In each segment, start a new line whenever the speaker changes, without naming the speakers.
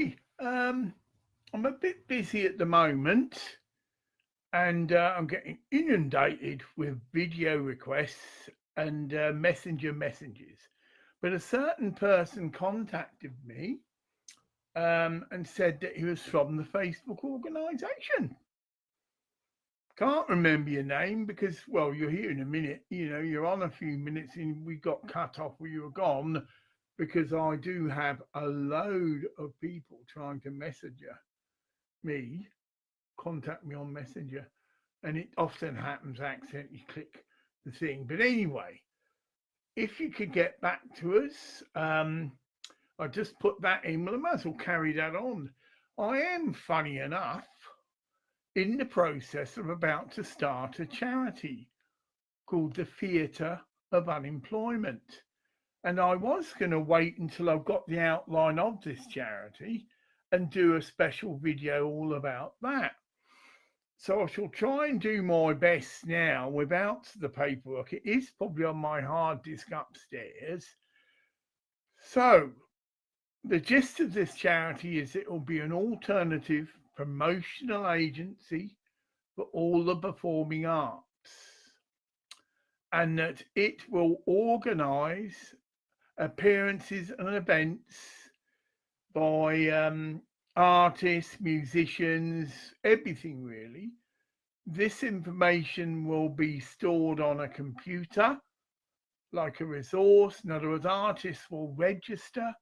Hi. I'm a bit busy at the moment, and I'm getting inundated with video requests and messenger messages. But a certain person contacted me and said that he was from the Facebook organisation. Can't remember your name because, well, you're here in a minute. You're on a few minutes and we got cut off where you were gone because I do have a load of people trying to message me, contact me on Messenger, and it often happens I accidentally click the thing. But anyway, if you could get back to us, I just put that in. Well, I might as well carry that on. I am, funny enough, in the process of about to start a charity called the Theatre of Unemployment. And I was going to wait until I've got the outline of this charity and do a special video all about that. So I shall try and do my best now without the paperwork. It is probably on my hard disk upstairs. So the gist of this charity is it will be an alternative promotional agency for all the performing arts, and that it will organise appearances and events by artists, musicians, everything really. This information will be stored on a computer like a resource. In other words, artists will register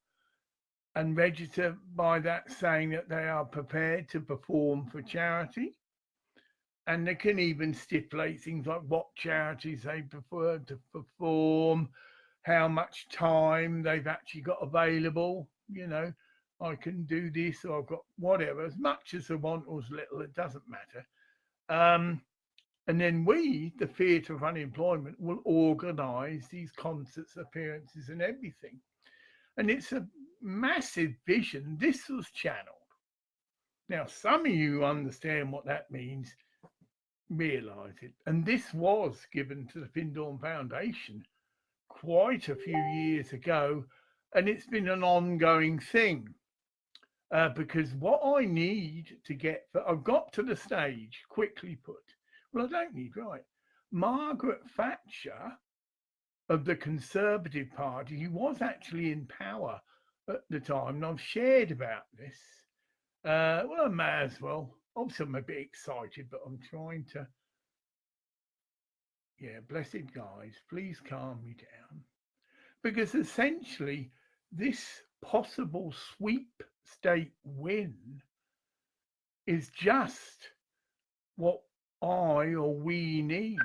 by that saying that they are prepared to perform for charity. And they can even stipulate things like what charities they prefer to perform, how much time they've actually got available. I can do this or I've got whatever, as much as I want or as little, it doesn't matter. And then we, the Theatre of Unemployment, will organise these concerts, appearances and everything. And it's a massive vision. This was channeled. Now, some of you understand what that means, realise it. And this was given to the Findorn Foundation quite a few years ago. And it's been an ongoing thing. Because what I need to get, I've got to the stage, quickly put. Well, I don't need, right. Margaret Thatcher of the Conservative Party, who was actually in power at the time, and I've shared about this. Well, I may as well. Obviously, I'm a bit excited, but I'm trying to. Yeah, blessed guys, please calm me down. Because essentially, this possible sweepstake win is just what I or we need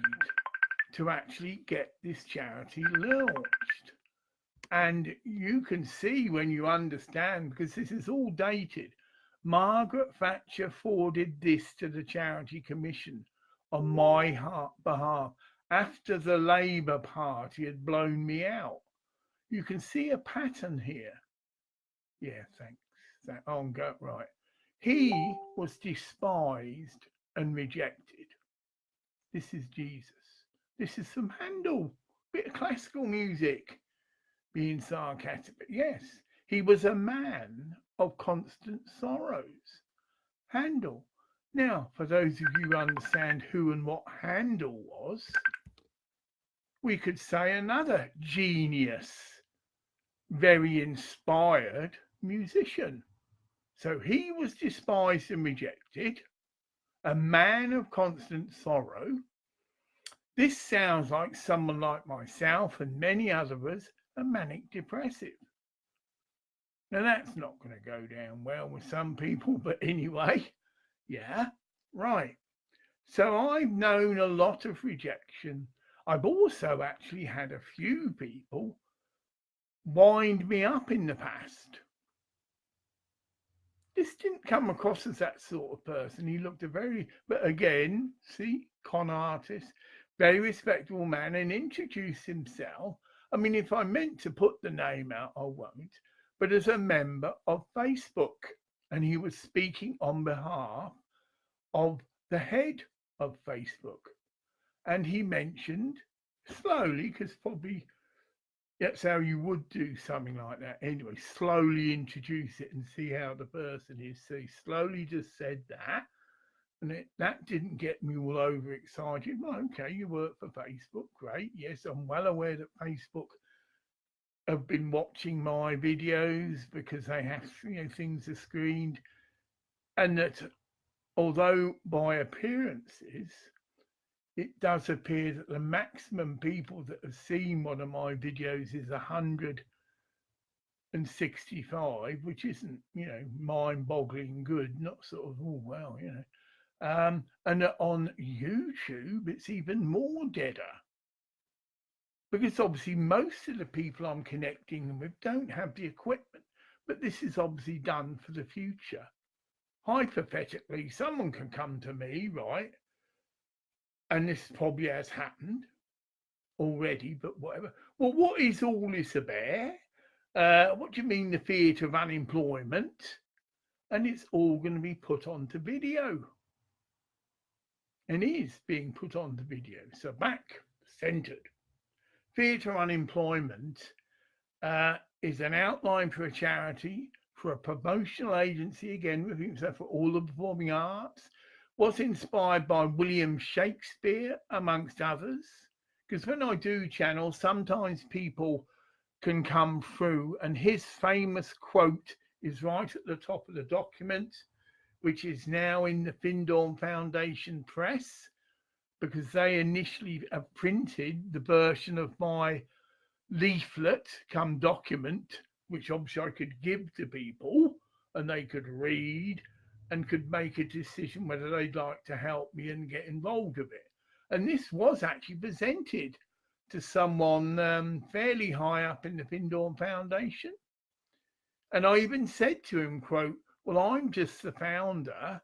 to actually get this charity launched. And you can see when you understand, because this is all dated, Margaret Thatcher forwarded this to the Charity Commission on my behalf after the Labour Party had blown me out. You can see a pattern here. Yeah, thanks. Right. He was despised and rejected. This is Jesus. This is some Handel, bit of classical music, being sarcastic. But yes, he was a man of constant sorrows. Handel. Now, for those of you who understand who and what Handel was, we could say another genius, very inspired musician. So he was despised and rejected, a man of constant sorrow. This sounds like someone like myself and many others are manic depressive. Now that's not going to go down well with some people, but anyway, yeah, right. So I've known a lot of rejection. I've also actually had a few people wind me up in the past. This didn't come across as that sort of person. He looked but again, see, con artist, very respectable man, and introduced himself. I mean, if I meant to put the name out, I won't, but as a member of Facebook. And he was speaking on behalf of the head of Facebook. And he mentioned slowly, because probably that's how you would do something like that. Anyway, slowly introduce it and see how the person is. So he slowly just said that, and that didn't get me all over excited. Well, okay, you work for Facebook, great. Yes, I'm well aware that Facebook have been watching my videos because they have, things are screened, and that although by appearances it does appear that the maximum people that have seen one of my videos is 165, which isn't, mind-boggling good, not sort of, oh well, and that on YouTube it's even more deader. Because obviously most of the people I'm connecting with don't have the equipment, but this is obviously done for the future. Hypothetically, someone can come to me, right, and this probably has happened already, but whatever. Well, what is all this about? What do you mean the theatre of unemployment? And it's all going to be put onto video. And is being put onto video. So back centred. Theatre unemployment is an outline for a charity, for a promotional agency, again, for all the performing arts, was inspired by William Shakespeare, amongst others. Because when I do channels, sometimes people can come through, and his famous quote is right at the top of the document, which is now in the Findorn Foundation press, because they initially have printed the version of my leaflet come document, which obviously I could give to people and they could read and could make a decision whether they'd like to help me and get involved with it. And this was actually presented to someone fairly high up in the Findorn Foundation. And I even said to him, quote, well, I'm just the founder,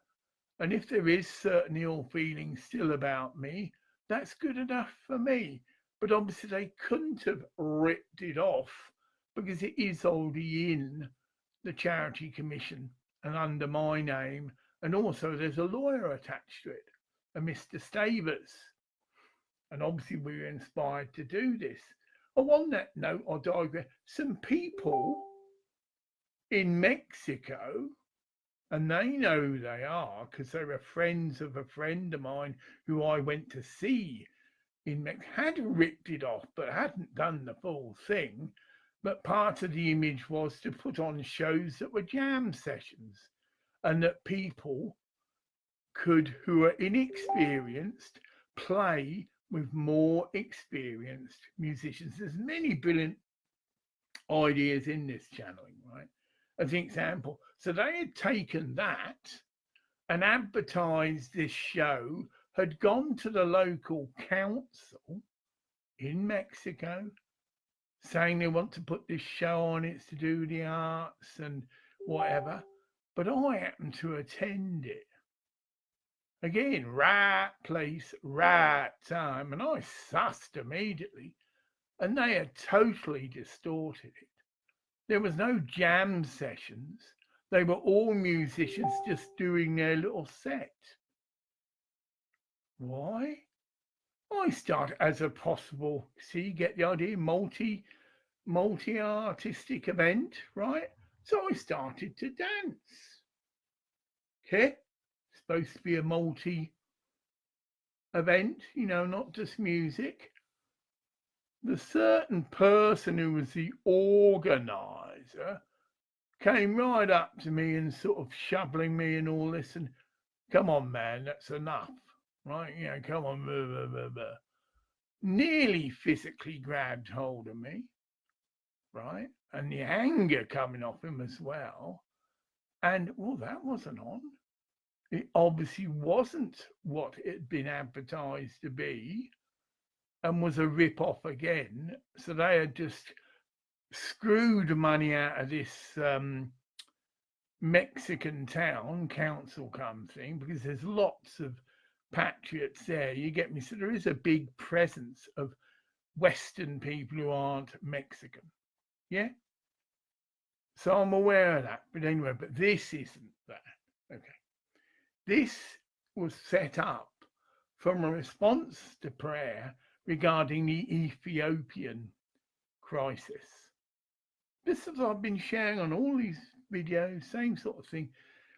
and if there is certain ill feeling still about me, that's good enough for me. But obviously they couldn't have ripped it off because it is already in the Charity Commission and under my name. And also there's a lawyer attached to it, a Mr. Stavers. And obviously we were inspired to do this. Oh, on that note, I digress. Some people in Mexico, and they know who they are because they were friends of a friend of mine who I went to see in Mexico, had ripped it off but hadn't done the full thing. But part of the image was to put on shows that were jam sessions and that people could, who are inexperienced, play with more experienced musicians. There's many brilliant ideas in this channeling, right? As an example. So they had taken that and advertised this show, had gone to the local council in Mexico saying they want to put this show on, it's to do with the arts and whatever. But I happened to attend it. Again, right place, right time. And I sussed immediately. And they had totally distorted it. There was no jam sessions. They were all musicians just doing their little set. Why? I start as a possible, see, get the idea, multi-artistic event, right? So I started to dance. Okay? Supposed to be a multi event, not just music. The certain person who was the organizer came right up to me and sort of shoveling me and all this, and come on, man, that's enough, right? Come on, blah, blah, blah, blah. Nearly physically grabbed hold of me, right? And the anger coming off him as well. And, well, that wasn't on. It obviously wasn't what it had been advertised to be and was a rip-off again. So they had just screwed money out of this Mexican town council thing, because there's lots of patriots there. You get me? So there is a big presence of Western people who aren't Mexican. Yeah? So I'm aware of that. But anyway, but this isn't that. Okay. This was set up from a response to prayer regarding the Ethiopian crisis. This is what I've been sharing on all these videos, same sort of thing.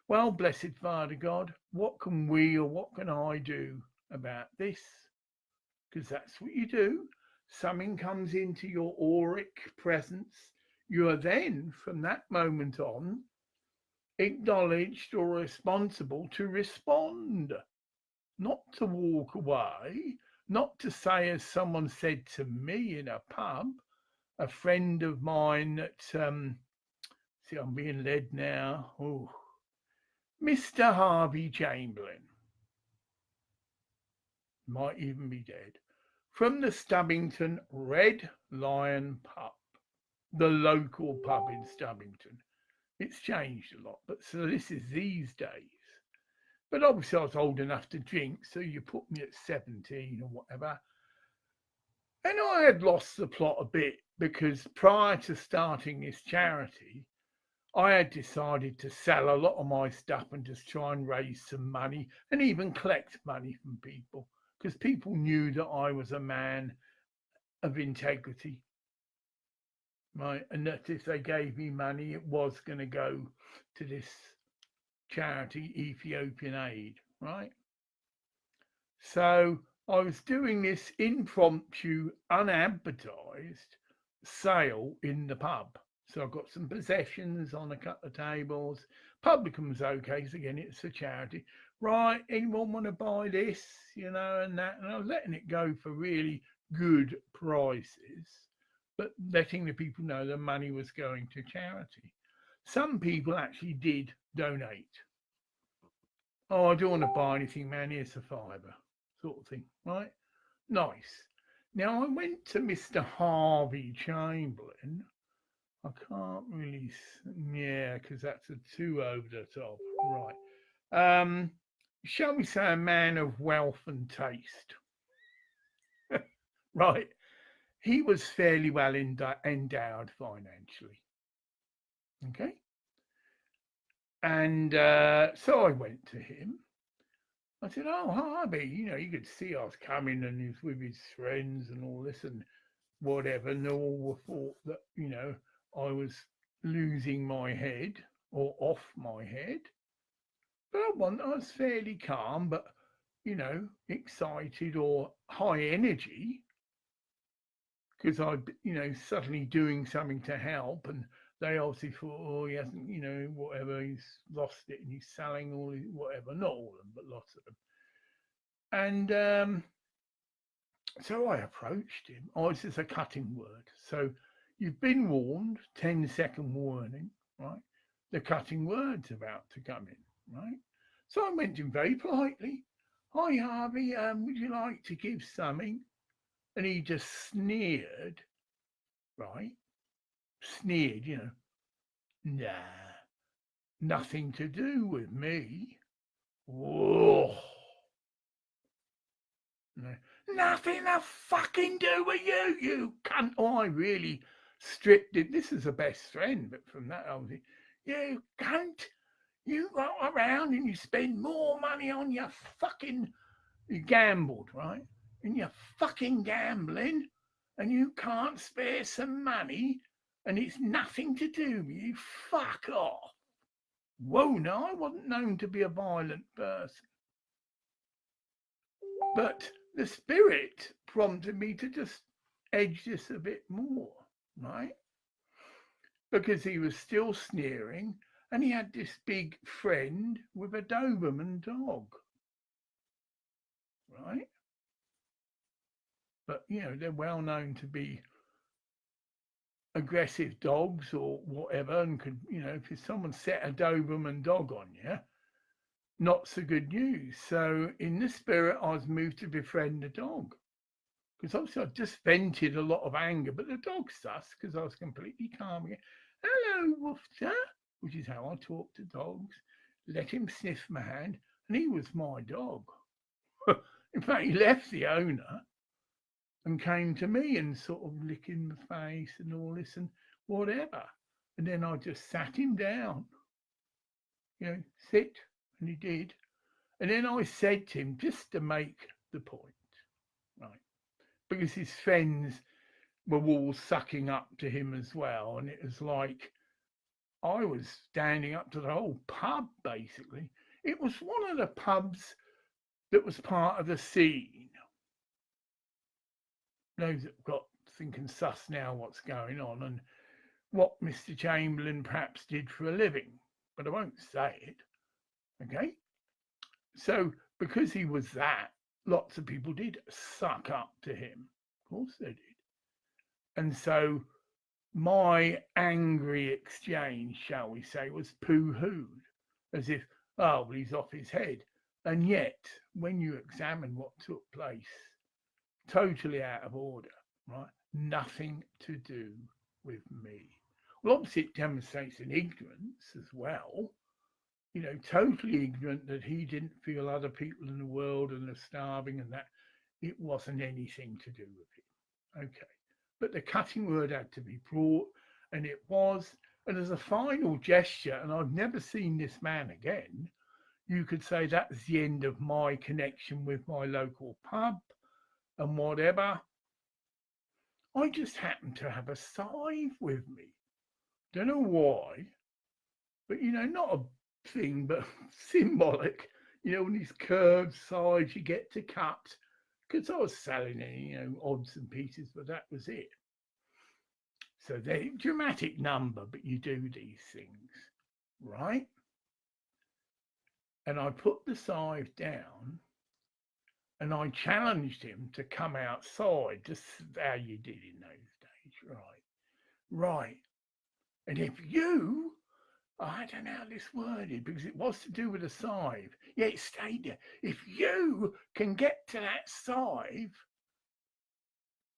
Well, blessed Father God, what can we or what can I do about this? Because that's what you do. Something comes into your auric presence. You are then, from that moment on, acknowledged or responsible to respond, not to walk away, not to say, as someone said to me in a pub, a friend of mine that, see, I'm being led now. Oh, Mr. Harvey Chamberlain might even be dead. From the Stubbington Red Lion pub, the local pub in Stubbington. It's changed a lot, but so this is these days. But obviously I was old enough to drink, so you put me at 17 or whatever. And I had lost the plot a bit because prior to starting this charity, I had decided to sell a lot of my stuff and just try and raise some money and even collect money from people because people knew that I was a man of integrity, right? And that if they gave me money, it was going to go to this charity, Ethiopian Aid, right? So I was doing this impromptu, unadvertised sale in the pub. So I've got some possessions on a couple of tables. Publican was okay, because again, it's for charity. Right, anyone want to buy this, and that? And I was letting it go for really good prices, but letting the people know the money was going to charity. Some people actually did donate. Oh, I don't want to buy anything, man. Here's a fiver, sort of thing, right? Nice. Now, I went to Mr. Harvey Chamberlain. I can't really, yeah, because that's a two over the top, right? Shall we say a man of wealth and taste, right? He was fairly well endowed financially, okay? And so I went to him. I said, "Oh, Harvey, you could see I was coming and he was with his friends and all this and whatever, and they all thought that, I was losing my head or off my head. But I was fairly calm, but, excited or high energy because I, suddenly doing something to help. And they obviously thought, oh, he hasn't, whatever, he's lost it and he's selling all his, whatever, not all of them, but lots of them. And so I approached him. Oh, this is a cutting word. So you've been warned, 10-second warning, right? The cutting word's about to come in, right? So I went to him very politely. Hi, Harvey, would you like to give something? And he just sneered, right? Sneered, nah, nothing to do with me. Whoa. No, nothing to fucking do with you, you cunt. Oh, I really stripped it. This is a best friend, but from that, I was, you cunt. You go around and you spend more money on your fucking, you gambled, right? And you're fucking gambling and you can't spare some money and it's nothing to do with you. Fuck off. Whoa, no, I wasn't known to be a violent person. But the spirit prompted me to just edge this a bit more, right? Because he was still sneering and he had this big friend with a Doberman dog, right? But, they're well known to be aggressive dogs or whatever and could, if someone set a Doberman dog on you, not so good news. So in the spirit, I was moved to befriend the dog. Because obviously I just vented a lot of anger, but the dog's sus because I was completely calm again. Hello, Woofter, which is how I talk to dogs. Let him sniff my hand, and he was my dog. In fact, he left the owner and came to me and sort of licking my face and all this and whatever. And then I just sat him down, sit, and he did. And then I said to him, just to make the point, right? Because his friends were all sucking up to him as well. And it was like I was standing up to the whole pub, basically. It was one of the pubs that was part of the scene. Those that got thinking sus now what's going on and what Mr. Chamberlain perhaps did for a living, but I won't say it. Okay? So, because he was that, lots of people did suck up to him. Of course they did. And so, my angry exchange, shall we say, was poo hooed, as if, oh, well, he's off his head. And yet, when you examine what took place, totally out of order, right? Nothing to do with me. Well, obviously, it demonstrates an ignorance as well. Totally ignorant that he didn't feel other people in the world and are starving and that it wasn't anything to do with him. Okay. But the cutting word had to be brought, and it was. And as a final gesture, and I've never seen this man again, you could say that's the end of my connection with my local pub and whatever. I just happened to have a scythe with me. Don't know why, but not a thing, but symbolic. On these curved sides you get to cut. Because I was selling any, odds and pieces, but that was it. So they're dramatic number, but you do these things, right? And I put the scythe down and I challenged him to come outside, just how you did in those days, right? Right. And if you, I don't know how this worded, because it was to do with a scythe. Yeah, it stayed there. If you can get to that scythe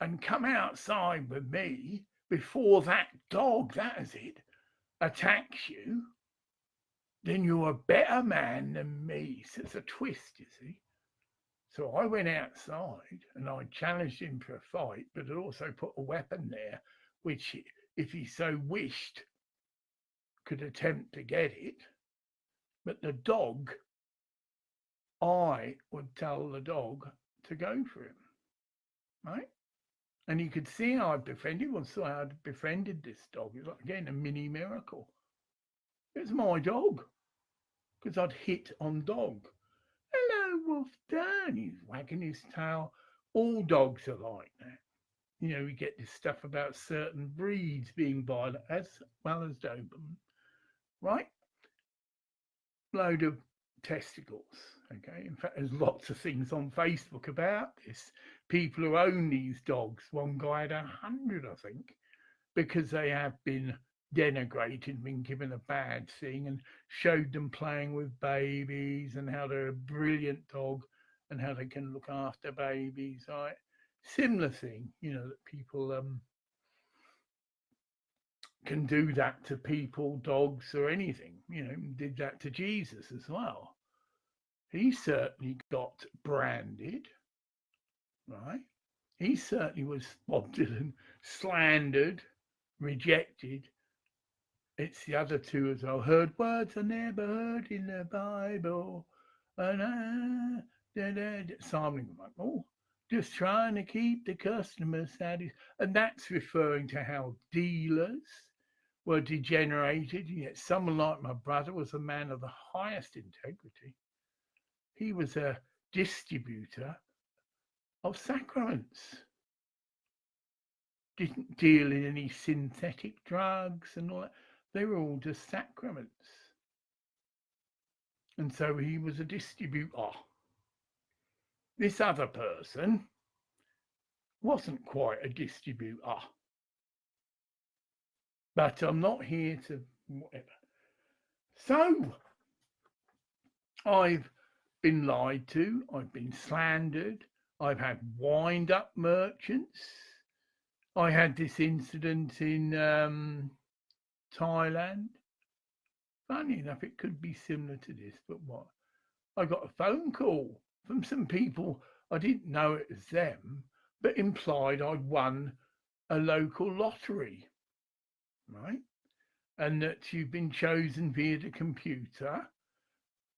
and come outside with me before that dog, that is it, attacks you, then you're a better man than me. So it's a twist, you see. So I went outside and I challenged him for a fight, but I also put a weapon there, which, if he so wished, could attempt to get it. But the dog, I would tell the dog to go for him, right? And you could see how I befriended. Well, so I had befriended this dog. It was like, again, a mini miracle. It was my dog because I'd hit on dog. Hello, Wolf Dan. He's wagging his tail. All dogs are like that. We get this stuff about certain breeds being violent as well as Doberman, right? Load of testicles. Okay. In fact, there's lots of things on Facebook about this. People who own these dogs. One guy had 100, I think, because they have been denigrated, been given a bad thing, and showed them playing with babies and how they're a brilliant dog and how they can look after babies, right? Similar thing, that people can do that to people, dogs, or anything. Did that to Jesus as well. He certainly got branded, right? He certainly was Bob Dylan slandered, rejected. It's the other two as well. Heard words I never heard in the Bible. And Simon, oh, just trying to keep the customers satisfied. And that's referring to how dealers were degenerated. Yet someone like my brother was a man of the highest integrity. He was a distributor of sacraments. Didn't deal in any synthetic drugs and all that. They were all just sacraments. And so he was a distributor. This other person wasn't quite a distributor. But I'm not here to whatever. So I've been lied to. I've been slandered. I've had wind-up merchants. I had this incident in Thailand. Funny enough, it could be similar to this, but what? I got a phone call from some people. I didn't know it was them, but implied I'd won a local lottery, right? And that you've been chosen via the computer.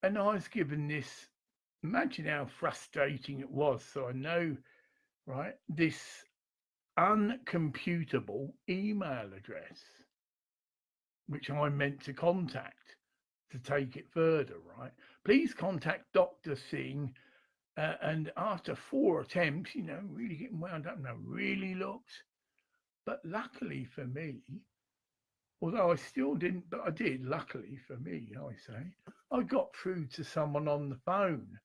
And I was given this, imagine how frustrating it was. So I know, right, this uncomputable email address, which I'm meant to contact to take it further, right? Please contact Dr. Singh. And after 4 attempts, really getting wound up, and I really looked. But luckily for me, although I still didn't, but I did, luckily for me, I say, I got through to someone on the phone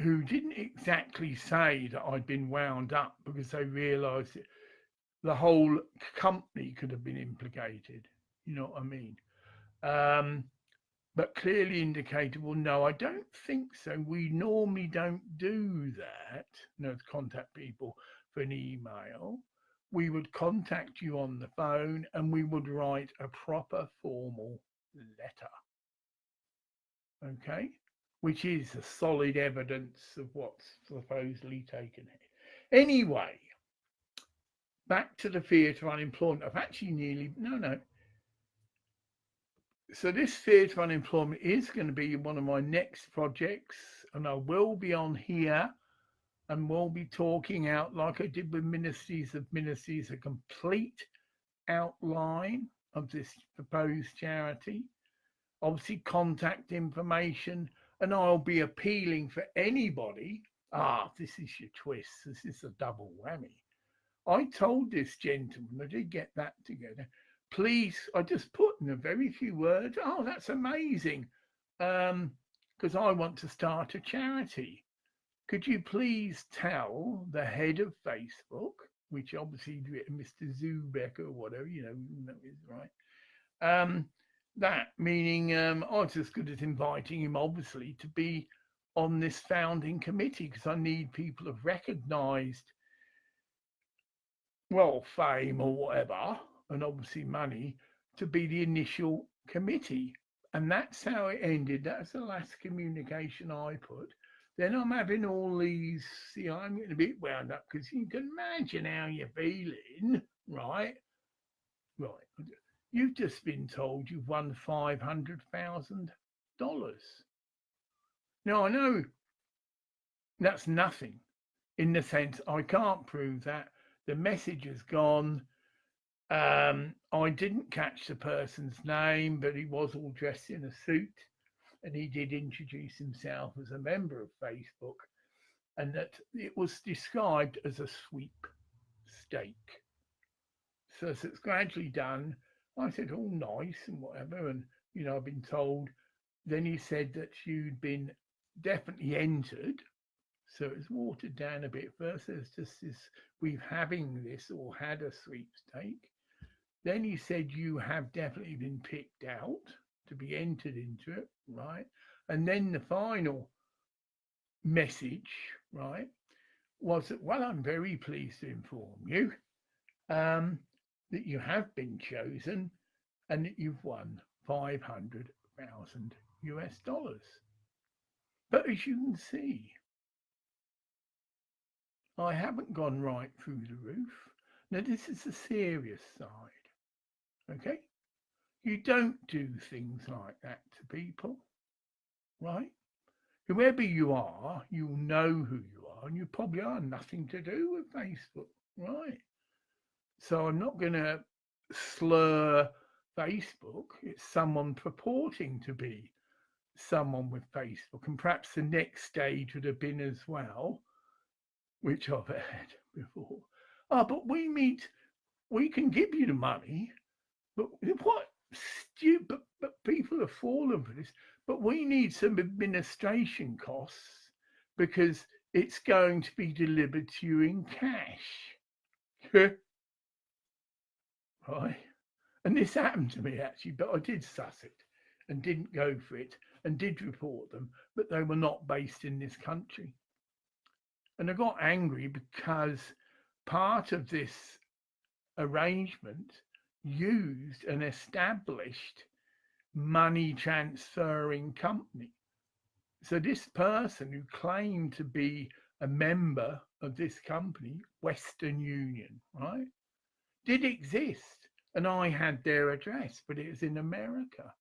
who didn't exactly say that I'd been wound up because they realised that the whole company could have been implicated. You know what I mean? Um, but clearly indicated, well, no, I don't think so. We normally don't do that, to contact people for an email. We would contact you on the phone and we would write a proper formal letter, okay? Which is a solid evidence of what's supposedly taken here. Anyway, back to the theatre unemployment. I've actually no. So this theatre unemployment is going to be one of my next projects, and I will be on here and we'll be talking out like I did with Ministries of Ministries, a complete outline of this proposed charity, obviously contact information, and I'll be appealing for anybody. This is your twist. This is a double whammy. I told this gentleman, I did get that together. Please, I just put in a very few words, that's amazing, because I want to start a charity. Could you please tell the head of Facebook, which obviously Mr. Zubeck or whatever, that is right, that meaning I was as good as inviting him, obviously, to be on this founding committee because I need people of recognised, fame or whatever, and obviously money to be the initial committee. And that's how it ended. That's the last communication I put. Then I'm having all these, I'm getting a bit wound up because you can imagine how you're feeling, right? Right. You've just been told you've won $500,000. Now, I know that's nothing in the sense I can't prove that. The message has gone. I didn't catch the person's name, but he was all dressed in a suit. And he did introduce himself as a member of Facebook, and that it was described as a sweepstake. So as it's gradually done, I said, all nice and whatever, and I've been told. Then he said that you'd been definitely entered, so it's watered down a bit. First, there's just this, we've having this or had a sweepstake. Then he said you have definitely been picked out to be entered into it, right? And then the final message, right, was that, well, I'm very pleased to inform you that you have been chosen and that you've won $500,000. But as you can see, I haven't gone right through the roof. Now, this is the serious side, okay? You don't do things like that to people, right? Whoever you are, you'll know who you are, and you probably are nothing to do with Facebook, right? So I'm not going to slur Facebook. It's someone purporting to be someone with Facebook, and perhaps the next stage would have been as well, which I've had before. But we can give you the money, but what stupid, but people have fallen for this. But we need some administration costs because it's going to be delivered to you in cash. Right? And this happened to me actually, but I did suss it and didn't go for it and did report them, but they were not based in this country. And I got angry because part of this arrangement used an established money transferring company. So this person who claimed to be a member of this company, Western Union, right, did exist. And I had their address, but it was in America.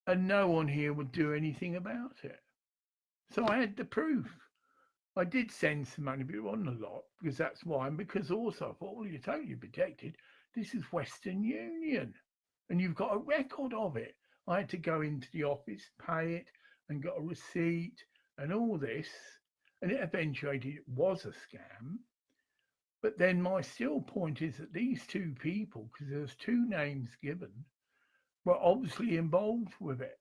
And no one here would do anything about it. So I had the proof. I did send some money, but it wasn't a lot because that's why. And because also I thought, well, you're totally protected. This is Western Union and you've got a record of it. I had to go into the office, pay it, and got a receipt and all this. And it eventuated it was a scam. But then my still point is that these two people, because there's two names given, were obviously involved with it.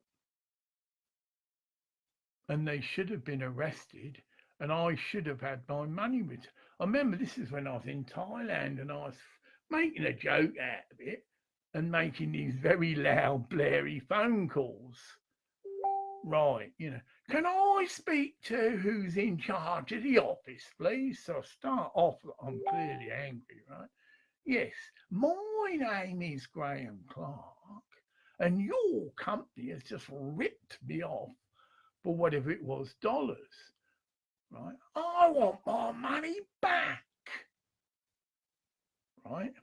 And they should have been arrested and I should have had my money returned. I remember this is when I was in Thailand and I was making a joke out of it and making these very loud, blary phone calls. Right, can I speak to who's in charge of the office, please? So I start off, I'm clearly angry, right? Yes, my name is Graham Clark, and your company has just ripped me off for whatever it was, dollars, right? I want my money back, right?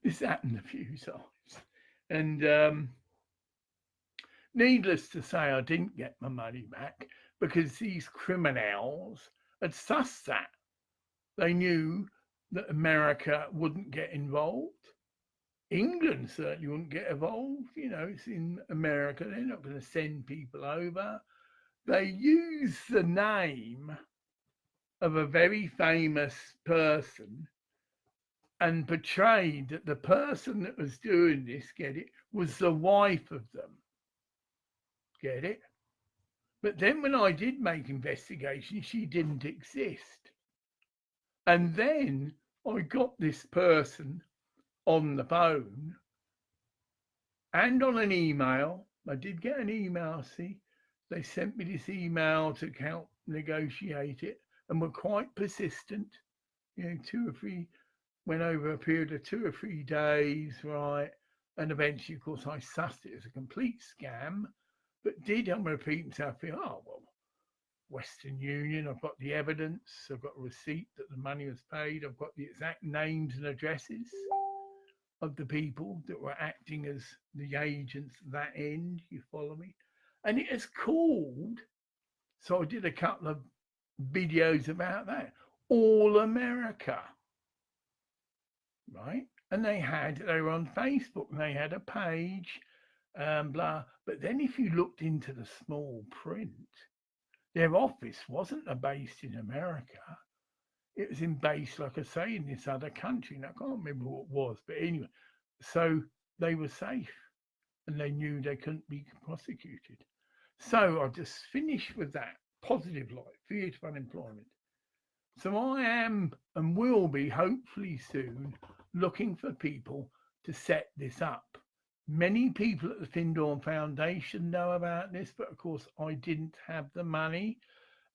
This happened a few times. And needless to say, I didn't get my money back because these criminals had sussed that. They knew that America wouldn't get involved. England certainly wouldn't get involved. It's in America. They're not going to send people over. They use the name of a very famous person and portrayed that the person that was doing this, get it, was the wife of them. Get it? But then when I did make investigation, she didn't exist. And then I got this person on the phone and on an email. I did get an email, see. They sent me this email to help negotiate it and were quite persistent. 2 or 3, went over a period of 2 or 3 days, right? And eventually, of course, I sussed it as a complete scam, but did on repeat myself, think, oh, well, Western Union, I've got the evidence, I've got a receipt that the money was paid, I've got the exact names and addresses of the people that were acting as the agents at that end, you follow me? And it is called, so I did a couple of videos about that, All America, right? And they were on Facebook and they had a page, blah. But then if you looked into the small print, their office wasn't based in America. It was based, like I say, in this other country. And I can't remember what it was, but anyway, so they were safe and they knew they couldn't be prosecuted. So I just finished with that positive light, fear of unemployment. So I am and will be hopefully soon looking for people to set this up. Many people at the Findorn Foundation know about this, but of course I didn't have the money.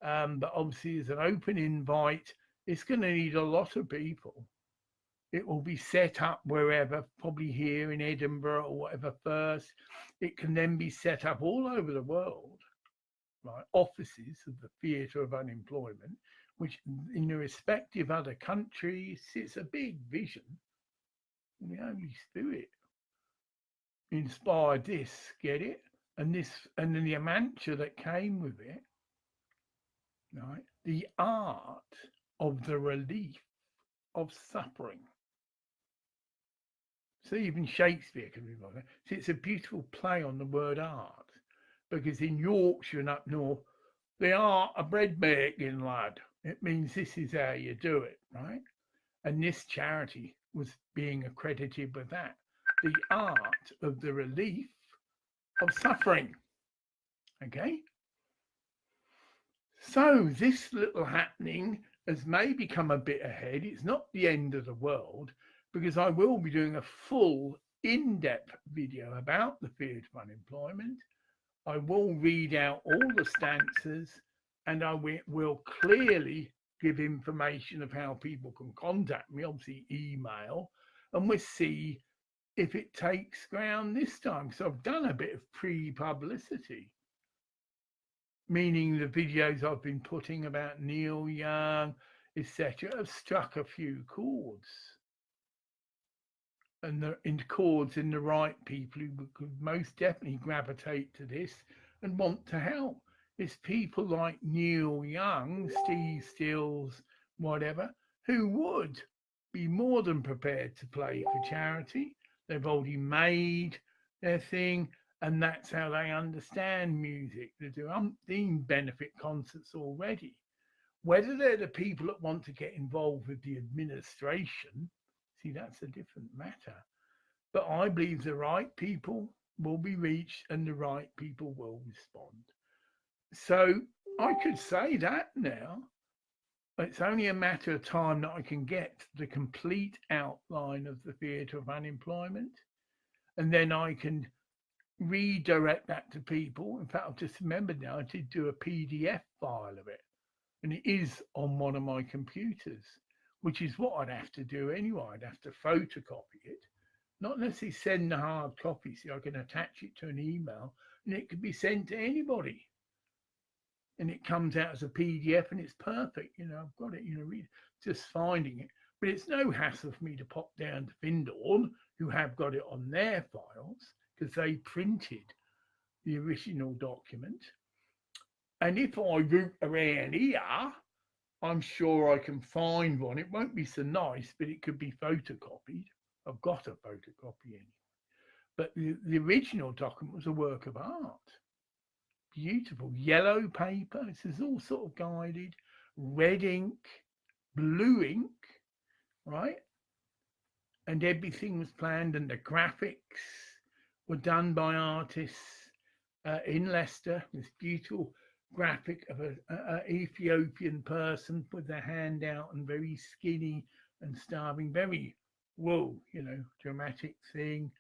But obviously, as an open invite, it's going to need a lot of people. It will be set up wherever, probably here in Edinburgh or whatever first. It can then be set up all over the world, right? Offices of the Theatre of Unemployment, which in the respective other countries, it's a big vision. The Holy Spirit inspired this, get it? And then the mantra that came with it, right? The art of the relief of suffering. So even Shakespeare can be bothered. See, it's a beautiful play on the word art, because in Yorkshire and up north, the art of bread making, lad. It means this is how you do it, right? And this charity was being accredited with that. The art of the relief of suffering. Okay? So this little happening has maybe come a bit ahead. It's not the end of the world, because I will be doing a full in-depth video about the fear of unemployment. I will read out all the stances and I will clearly give information of how people can contact me, obviously email, and we'll see if it takes ground this time. So I've done a bit of pre-publicity, meaning the videos I've been putting about Neil Young, etc., have struck a few chords. And chords in the right people who could most definitely gravitate to this and want to help. It's people like Neil Young, Steve Stills, whatever, who would be more than prepared to play for charity. They've already made their thing, and that's how they understand music. They do umpteen benefit concerts already. Whether they're the people that want to get involved with the administration, see, that's a different matter. But I believe the right people will be reached and the right people will respond. So I could say that now. It's only a matter of time that I can get the complete outline of the theatre of unemployment, and then I can redirect that to people. In fact, I've just remembered now I did do a PDF file of it, and it is on one of my computers, which is what I'd have to do anyway. I'd have to photocopy it, not necessarily send the hard copy, so I can attach it to an email and it could be sent to anybody. And it comes out as a PDF and it's perfect. I've got it, read just finding it. But it's no hassle for me to pop down to Findorn, who have got it on their files, because they printed the original document. And if I root around here, I'm sure I can find one. It won't be so nice, but it could be photocopied. I've got a photocopy anyway. But the original document was a work of art. Beautiful yellow paper. This is all sort of guided. Red ink, blue ink, right? And everything was planned, and the graphics were done by artists in Leicester. This beautiful graphic of an Ethiopian person with their hand out and very skinny and starving. Very, whoa, dramatic thing.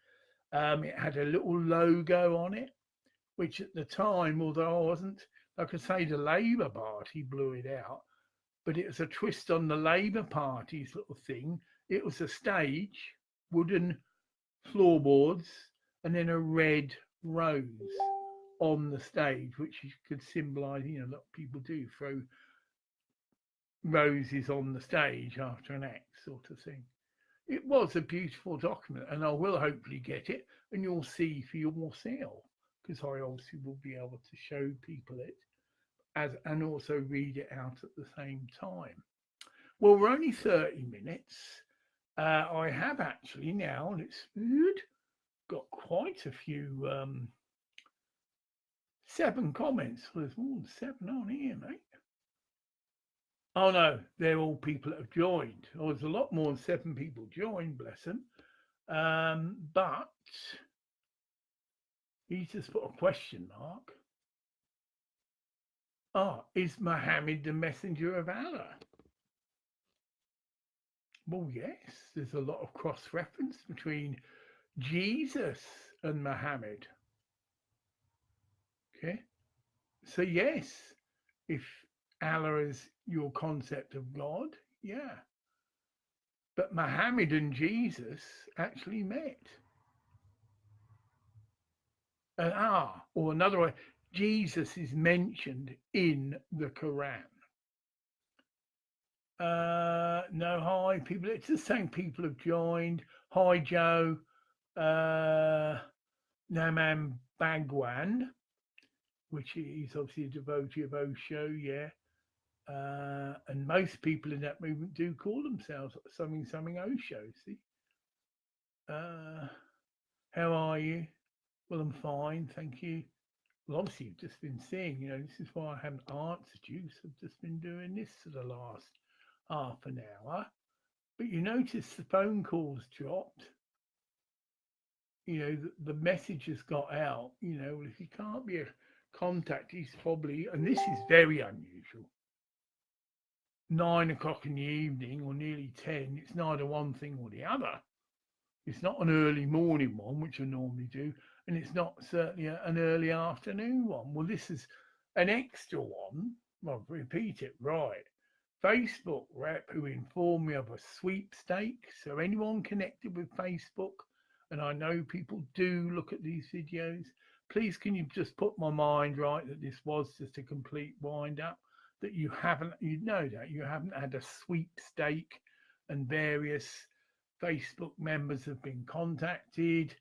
It had a little logo on it, which at the time, although I wasn't, like I say, the Labour Party blew it out, but it was a twist on the Labour Party's little thing. It was a stage, wooden floorboards, and then a red rose on the stage, which could symbolise, a lot of people do throw roses on the stage after an act, sort of thing. It was a beautiful document, and I will hopefully get it, and you'll see for yourself, because I obviously will be able to show people it and also read it out at the same time. Well, we're only 30 minutes. I have actually now, and it's good, got quite a few 7 comments. Well, there's more than 7 on here, mate. Oh no, they're all people that have joined. Oh, there's a lot more than 7 people joined, bless them. But he's just put a question mark. Is Muhammad the messenger of Allah? Well, yes, there's a lot of cross-reference between Jesus and Muhammad. Okay, so yes, if Allah is your concept of God, yeah. But Muhammad and Jesus actually met. And or another way, Jesus is mentioned in the Quran. No, hi, people. It's the same people have joined. Hi, Joe. Naman Bagwan, which is obviously a devotee of Osho, yeah. And most people in that movement do call themselves something Osho, see. How are you? Well, I'm fine, thank you. Well, obviously, you've just been seeing, this is why I haven't answered you. So I've just been doing this for the last half an hour. But you notice the phone calls dropped. The message has got out. If he can't be a contact, he's probably, and this is very unusual, 9 o'clock in the evening or nearly 10. It's neither one thing or the other. It's not an early morning one, which I normally do, and it's not certainly an early afternoon one. Well, this is an extra one. I'll repeat it, right. Facebook rep who informed me of a sweepstake. So anyone connected with Facebook, and I know people do look at these videos, please can you just put my mind right that this was just a complete wind up, that you haven't had a sweepstake, and various Facebook members have been contacted,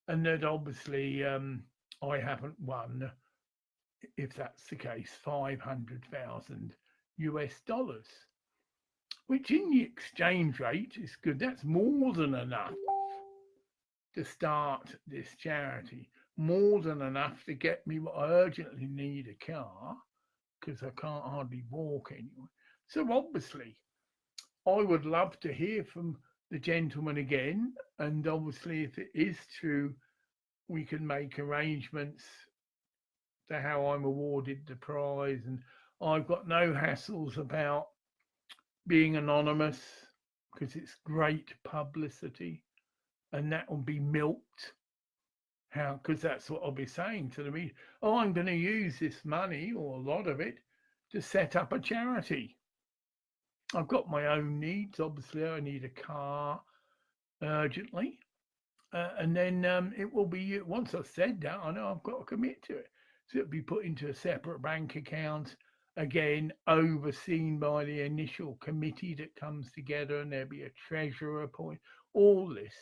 and that obviously I haven't won if that's the case, 500,000 US dollars, which in the exchange rate is good. That's more than enough to start this charity, more than enough to get me what I urgently need, a car, because I can't hardly walk anyway. So obviously, I would love to hear from the gentleman again. And obviously, if it is true, we can make arrangements to how I'm awarded the prize. And I've got no hassles about being anonymous because it's great publicity, and that will be milked. How? Because that's what I'll be saying to the media. Oh, I'm going to use this money or a lot of it to set up a charity. I've got my own needs. Obviously, I need a car urgently. And then it will be, once I've said that, I know I've got to commit to it. So it'll be put into a separate bank account, again, overseen by the initial committee that comes together, and there'll be a treasurer appointed, all this.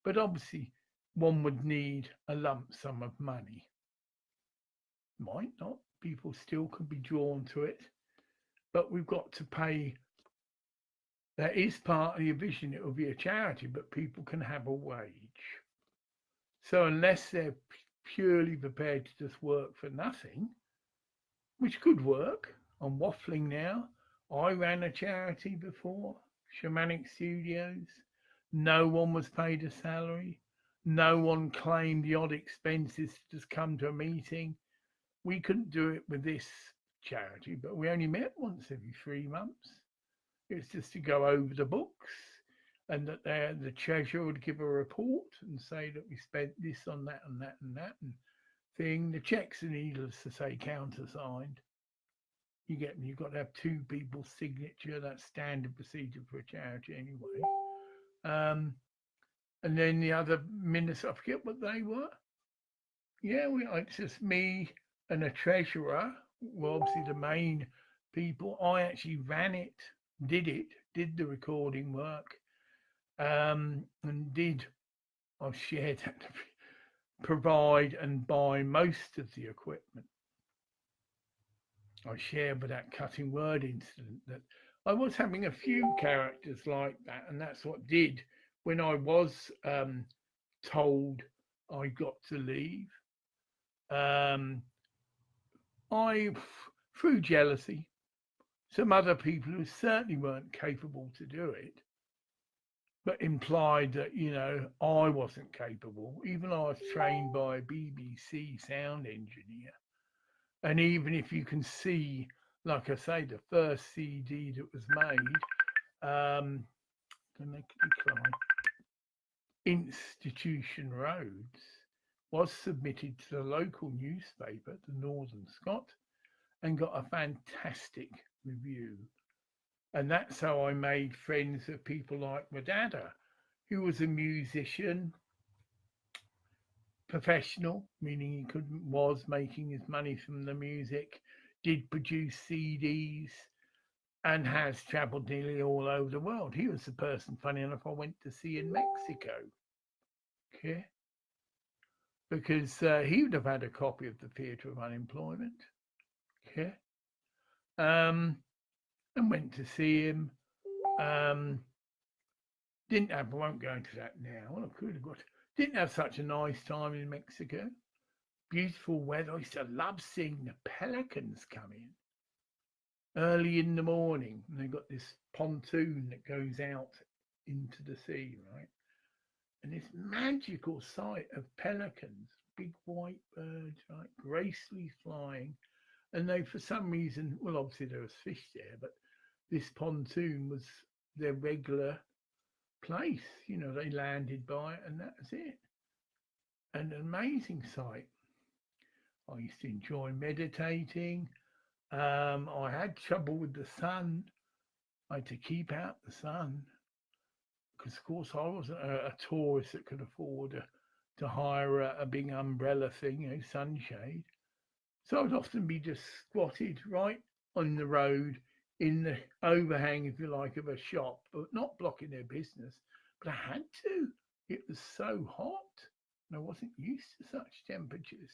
But obviously, one would need a lump sum of money. Might not. People still could be drawn to it. But we've got to pay. That is part of your vision. It will be a charity, but people can have a wage. So unless they're purely prepared to just work for nothing, which could work, I'm waffling now. I ran a charity before, Shamanic Studios. No one was paid a salary. No one claimed the odd expenses to just come to a meeting. We couldn't do it with this charity, but we only met once every 3 months. It's just to go over the books, and that the treasurer would give a report and say that we spent this on that and that and that and thing. The checks are needless to say countersigned. You get me? You've got to have 2 people's signature. That's standard procedure for a charity anyway. And then the other ministers, I forget what they were. Yeah, it's just me and a treasurer. Well, obviously the main people. I actually ran it, did the recording work, and I shared that to provide and buy most of the equipment. I shared with that cutting word incident that I was having a few characters like that, and that's what did when I was told I got to leave. I, through jealousy, some other people who certainly weren't capable to do it, but implied that, I wasn't capable. Even I was trained by a BBC sound engineer. And even if you can see, like I say, the first CD that was made, Institution Roads, was submitted to the local newspaper, the Northern Scot, and got a fantastic review. And that's how I made friends with people like my dada, who was a musician, professional, meaning he was making his money from the music, did produce CDs, and has travelled nearly all over the world. He was the person, funny enough, I went to see in Mexico. Okay. Because he would have had a copy of the Theatre of Unemployment. Okay. And went to see him. Didn't have, I won't go into that now. Well, I could have got, didn't have such a nice time in Mexico. Beautiful weather. I used to love seeing the pelicans come in early in the morning. And they've got this pontoon that goes out into the sea, right? And this magical sight of pelicans, big white birds, right, gracefully flying. And they, for some reason, well, obviously there was fish there, but this pontoon was their regular place. They landed by it, and that was it. An amazing sight. I used to enjoy meditating. I had trouble with the sun. I had to keep out the sun because, of course, I wasn't a tourist that could afford to hire a big umbrella thing, sunshade. So I'd often be just squatted right on the road in the overhang, if you like, of a shop, but not blocking their business. But I had to. It was so hot, and I wasn't used to such temperatures.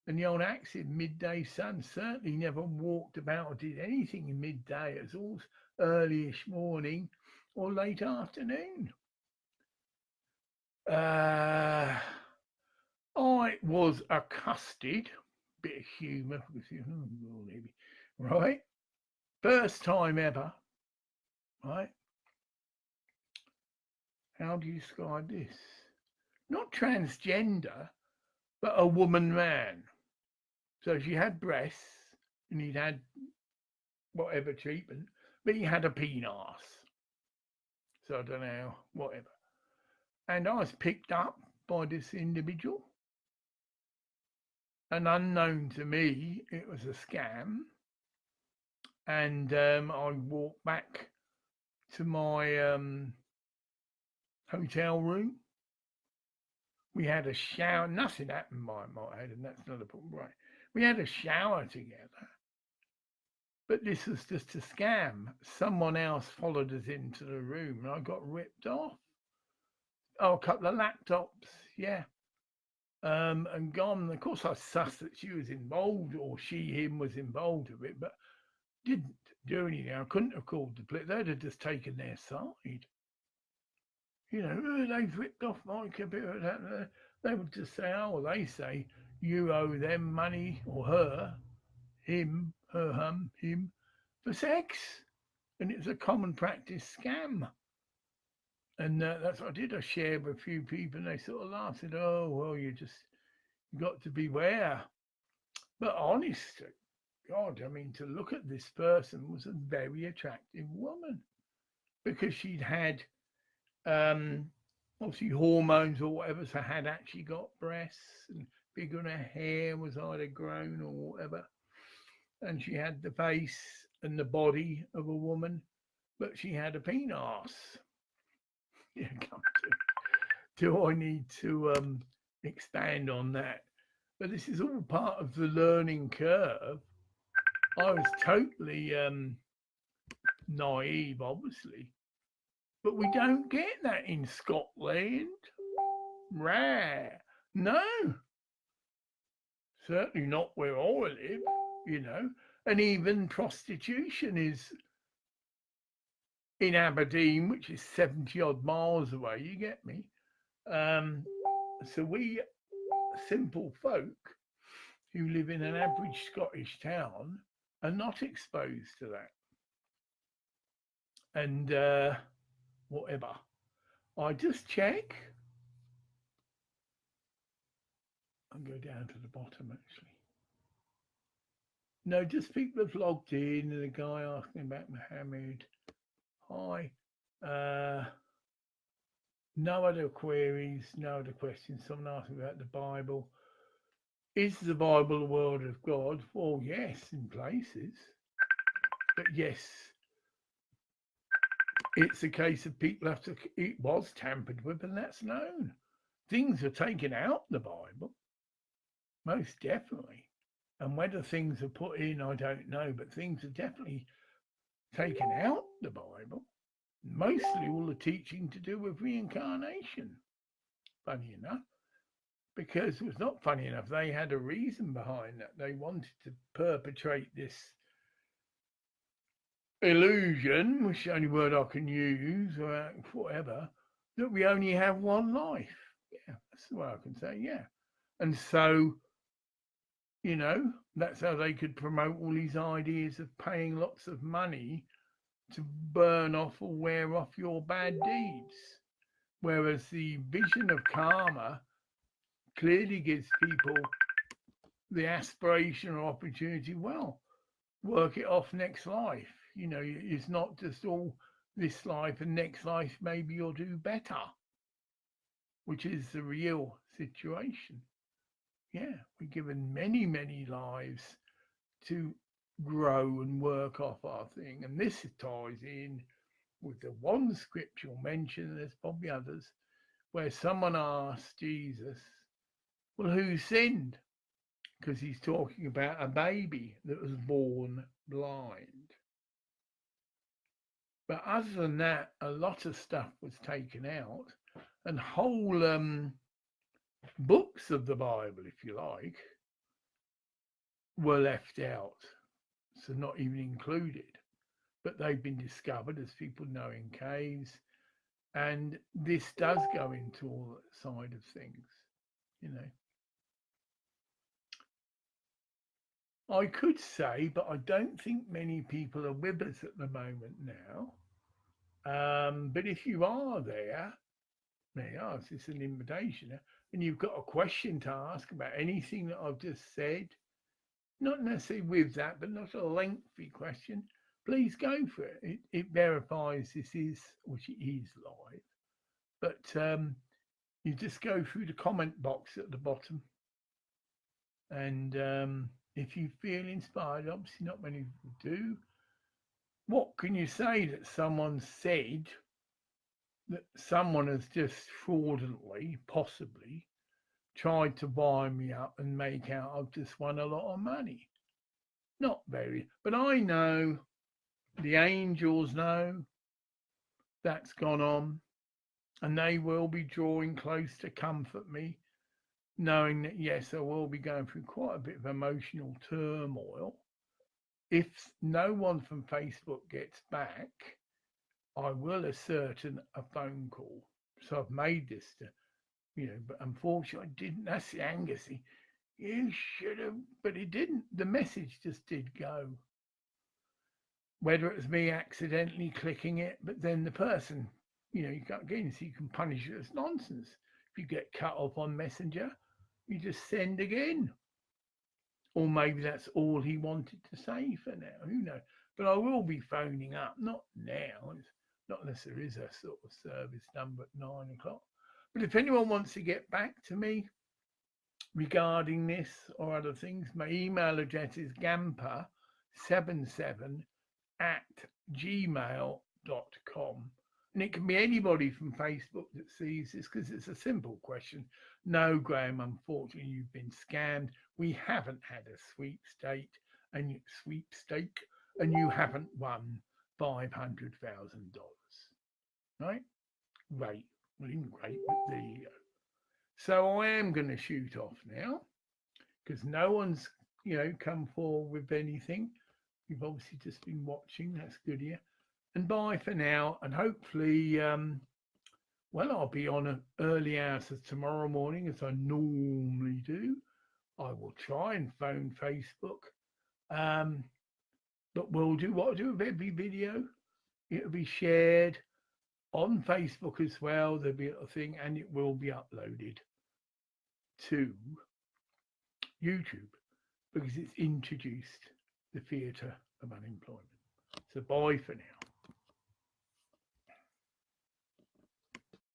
And the old axiom, midday sun, certainly never walked about or did anything in midday. It was all earlyish morning or late afternoon. I was accosted, bit of humour, right? First time ever, right? How do you describe this? Not transgender, but a woman man. So she had breasts and he'd had whatever treatment, but he had a penis. So I don't know, whatever. And I was picked up by this individual. And unknown to me, it was a scam. And I walked back to my hotel room. We had a shower. Nothing happened by my head, and that's not a problem, right? We had a shower together. But this was just a scam. Someone else followed us into the room, and I got ripped off. Oh, a couple of laptops, yeah. And gone. Of course, I sussed that she was involved, or him was involved with it, but didn't do anything. I couldn't have called the police. They'd have just taken their side. You know, they've ripped off my computer. That. They would just say, oh, well, they say you owe them money, or her, him, her, him, for sex. And it's a common practice scam. And that's what I did. I shared with a few people, and they sort of laughed. Said, "Oh, well, you got to beware." But honest, God, I mean, to look at this person was a very attractive woman because she'd had obviously hormones or whatever, so had actually got breasts and bigger, and her hair was either grown or whatever, and she had the face and the body of a woman, but she had a penis. Yeah, do I need to expand on that? But this is all part of the learning curve. I was totally naive, obviously, but we don't get that in Scotland. Rare. No, certainly not where I live, you know. And even prostitution is in Aberdeen, which is 70 odd miles away, you get me? So we simple folk who live in an average Scottish town are not exposed to that. And whatever. I just check. I'll go down to the bottom actually. No, just people have logged in and a guy asking about Mohammed. Hi. No other queries, no other questions. Someone asked me about the Bible. Is the Bible the word of God? Well, yes, in places. But yes, it's a case of people have to, it was tampered with, and that's known. Things are taken out the Bible, most definitely. And whether things are put in, I don't know, but things are definitely taken out the Bible. Mostly all the teaching to do with reincarnation, funny enough, because it was not funny enough. They had a reason behind that. They wanted to perpetrate this illusion, which is the only word I can use, or whatever, that we only have one life. Yeah, that's the way I can say, yeah. And so, you know, that's how they could promote all these ideas of paying lots of money to burn off or wear off your bad deeds. Whereas the vision of karma clearly gives people the aspiration or opportunity, well, work it off next life. You know, it's not just all this life and next life, maybe you'll do better, which is the real situation. Yeah, we're given many, many lives to grow and work off our thing. And this ties in with the one scripture mentioned, there's probably others, where someone asked Jesus, well, who sinned? Because he's talking about a baby that was born blind. But other than that, a lot of stuff was taken out, and whole books of the Bible, if you like, were left out, so not even included. But they've been discovered, as people know, in caves, and this does go into all that side of things. You know, I could say, but I don't think many people are with us at the moment now. But if you are there, may I ask, it's an invitation, and you've got a question to ask about anything that I've just said, not necessarily with that, but not a lengthy question, please go for it. It verifies this is, which it is live, but you just go through the comment box at the bottom, and if you feel inspired, obviously not many people do, what can you say that someone said that someone has just fraudulently, possibly, tried to buy me up and make out I've just won a lot of money? Not very, but I know, the angels know that's gone on, and they will be drawing close to comfort me, knowing that yes, I will be going through quite a bit of emotional turmoil. If no one from Facebook gets back, I will ascertain a phone call. So I've made this to, but unfortunately I didn't. That's the Angus. You should have, but it didn't. The message just did go. Whether it was me accidentally clicking it, but then the person, you got again, so you can punish it as nonsense. If you get cut off on Messenger, you just send again. Or maybe that's all he wanted to say for now. Who knows? But I will be phoning up, not now. It's not unless there is a sort of service number at 9 o'clock. But if anyone wants to get back to me regarding this or other things, my email address is gamper77 at gmail.com. And it can be anybody from Facebook that sees this because it's a simple question. No, Graham, unfortunately, you've been scammed. We haven't had a sweepstake, and you haven't won $500,000. Right? Great. Well, even great, but there you go. So I am going to shoot off now because no one's, come forward with anything. You've obviously just been watching. That's good here. And bye for now. And hopefully, I'll be on early hours of tomorrow morning as I normally do. I will try and phone Facebook. But we'll do what I do with every video. It'll be shared on Facebook as well. There'll be a thing, and it will be uploaded to YouTube because it's introduced the theatre of unemployment. So bye for now.